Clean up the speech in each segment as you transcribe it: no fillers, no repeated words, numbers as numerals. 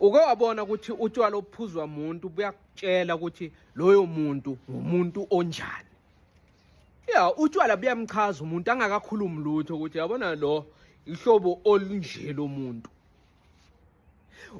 Uke wabona ukuthi utshwala obuphuzwa umuntu buyakutshela ukuthi loyo muntu umuntu onjani. Utshwala buyamchaza umuntu angakakhulumi lutho ukuthi yabona lo ihlobo olunje lomuntu.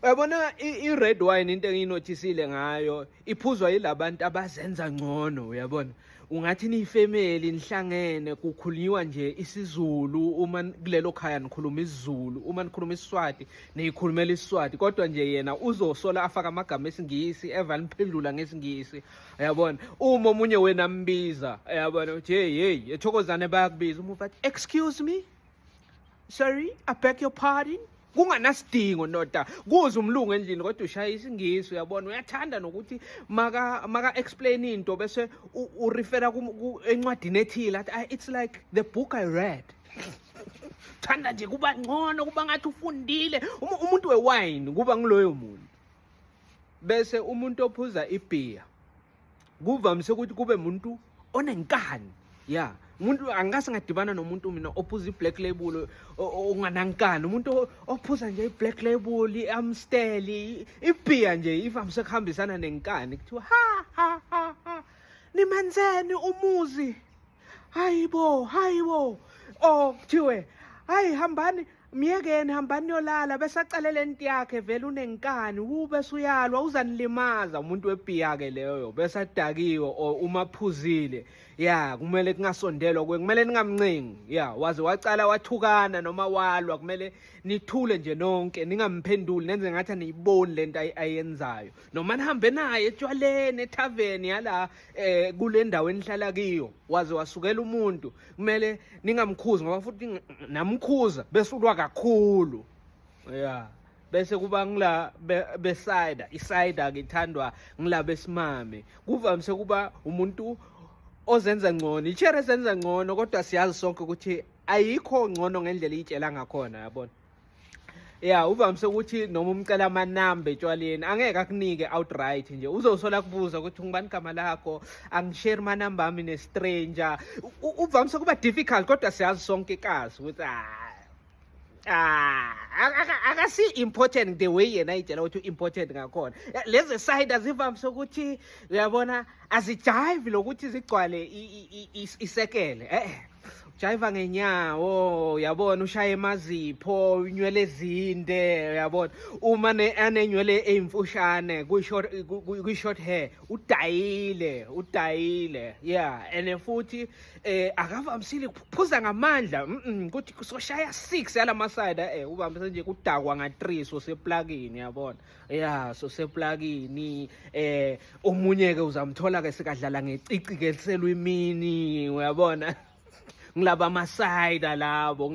Uyabona i-red wine into engiyinothisile ngayo iphuzwa yilabantu abazenza ngcono, uyabona. Ungathi niyifamily nihlangene kukhulunywa nje isiZulu, uma kulelo khaya nikhuluma isiZulu, uma nikhuluma isiSwati niyikhulumela isiSwati, kodwa nje yena uzosola afaka amagama esiNgisi eva niphendula ngesingisi, uyabona. Uma omunye wena ambiza, uyabona uthi hey eThokozane bayakubiza, uma uthi excuse me, sorry, I beg your pardon. Kunganasidingo ndoda kuze umlungu endlini kodwa ushaya isingisi, uyabona. Uyathanda nokuthi maka explain into bese urefera encwadini ethile athi it's like the book I read. Thanda nje kuba ngcono, kuba ngathi ufundile. Umuntu wewine kuba ngiloyo muntu. Bese umuntu ophuza ibhiya kuvamise ukuthi kube umuntu onenkani. Umuntu angase ngadibana nomuntu mina ophuza i-black label onganankani. Umuntu ophuza nje i-black label, i-Amstel, ibhiya nje ivamise kuhambisana nenkani. Kuthiwa ha nimenzeni umuzi, hayibo. Kuthiwe hayi hambani miyekeni, hambani yolala bese acalele into yakhe vele unenkani bese uyalwa uzanilimaza. Umuntu webhiya-ke leyo bese adakiwe or uma phuzile kumele kungasondelwa kumele ningamncengi waze wacala wathukana noma walwa, kumele nithule nje nonke ningamphenduli nenze ngathi niyiboni lento ayenzayo. Noma nihambe naye etshwaleni ethaveni yala kule ndawo enihlala kiyo waze wasukela umuntu, kumele ningamkhuzi ngoba futhi namkhuza bese ulwa kakhulu. Bese kuba ngila besida, isida kithandwa ngila besimame. Kuvamise kuba umuntu ozenza ngcono, ichere ezenza ngcono, kodwa siyazi sonke ukuthi ayikho ngcono ngendlela itshela ngakhona, yabona. Uvamise ukuthi noma umcela amanamba etshwaleni angeke akunike outright nje, uzosola kubuza ukuthi ngibani igama lakho, angishare amanamba ami ne-stranger. Uvamise kuba difficult, kodwa siyazi sonke kazi ukuthi akasi important the way yena itshela ukuthi important ngakhona. Lezi side azivamise ukuthi uyabona azijive lokuthi zigcwale isekele. Jive ngenyawo, yabona, ushaye emazipho, unywele ezinde, uyabona. Uma anenywele eyimfushane kwi-short hair udayile. And futhi akavamisile ukuphuza ngamandla ukuthi soshaya 6 yala maside uvamise nje kudakwa nga3 soseplugini, yabona. Soseplugini. Omunye ke uzamthola ke sekadlala ngecici ke selwimini, uyabona. Ngilaba amasayida labo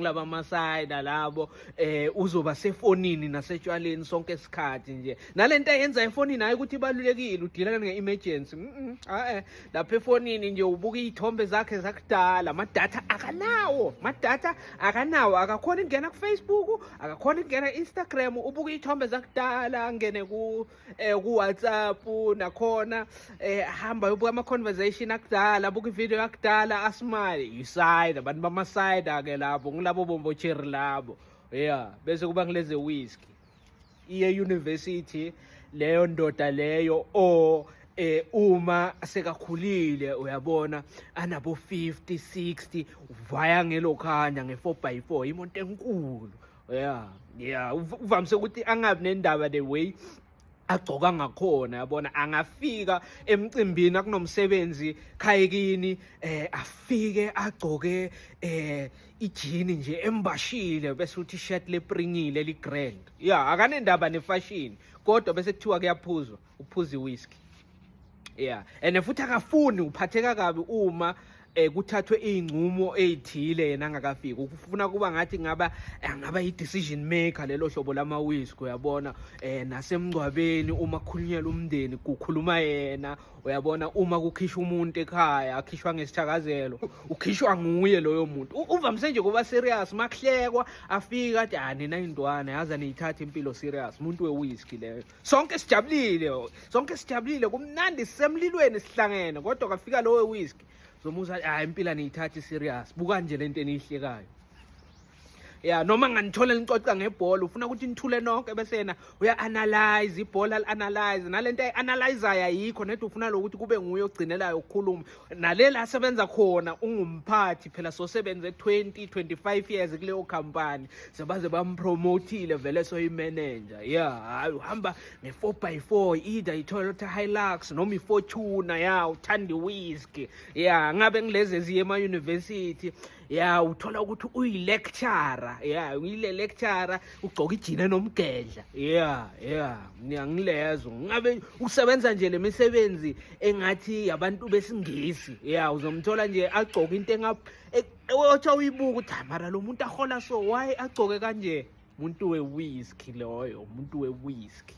uzoba sefonini nasetshwaleni sonke isikhathi nje. Nalento ayenza efonini hayi ukuthi ibalulekile udilana nge-emergency. Lapha efonini nje ubuka izithombe zakhe zakudala. Amadatha akanawo, akakhona ukungena ku-Facebook, akakhona ukungena ku-Instagram, ubuka izithombe zakudala, angene ku-WhatsApp nakhona hamba ubuka ama-conversation akudala, buka ivideo yakudala, asmile. Isayida abantu bamasayida ke labo ngilabo bombocherry labo. Bese kuba ngileze whisky iye university leyo ndoda leyo uma sekakhulile, uyabona, anabo 50 60 uvaya ngelokhanda nge4x4 imoto enkulu. Uvamise ukuthi angabi nendaba the way agcoka ngakhona, yabona. Angafika emcimbini akunomsebenzi khayekini afike agcoke ijini nje embashile bese uthi shirt lepringile ligrand. Akanendaba nefashion, kodwa bese kuthiwa kuyaphuzwa, uphuza iwhisky. And futhi akafuni uphatheka kabi uma kuthathwe izinqumo ezithile yena angakafiki. Ukufuna kuba ngathi ngaba i-decision maker lelo hlobo lama whisky, uyabona. Nasemngcwabeni uma kukhulunyelwa umndeni kukhuluma yena, uyabona. Uma kukhishwa umuntu ekhaya akhishwa ngesithakazelo, ukhishwa nguye loyo muntu. Uvamise nje kuba serious makuhlekwa afika athi nina indwana yaza niyithatha impilo serious. Umuntu wewhisky leyo. Sonke sijabulile kumnandi sisemlilweni sihlangene, kodwa kafika lo wewhisky zomuza impila niyithatha serious. Buka nje lento enihlekayo. ya noma nganithola nicoca ngebhola ufuna ukuthi nithule nonke bese yena uya-analyze ibhola li-analyze nalento ayi-analyzayo ayikho nedi ufuna lokuthi kube nguye ogcinelayo ukukhuluma nalela asebenza khona ungumphathi phela sosebenze 20-25 years kuleyo khampani sebaze bampromotile vele soyimanager hayi uhamba nge-4x4 either i-Toyota Hilux noma i-Fortuner uthanda i-whisky ngabe ngilezi eziye ema-university uthola ukuthi uyi-lecturer uyile lecturer ugcoka ijini nomgedla ngiyangilezo ngabe usebenza nje le misebenzi engathi abantu besingisi uzomthola nje agcoka into othi uyibuka ukuthi mara lo muntu ahola so why agcoke kanje umuntu we-whisky loyo umuntu we-whisky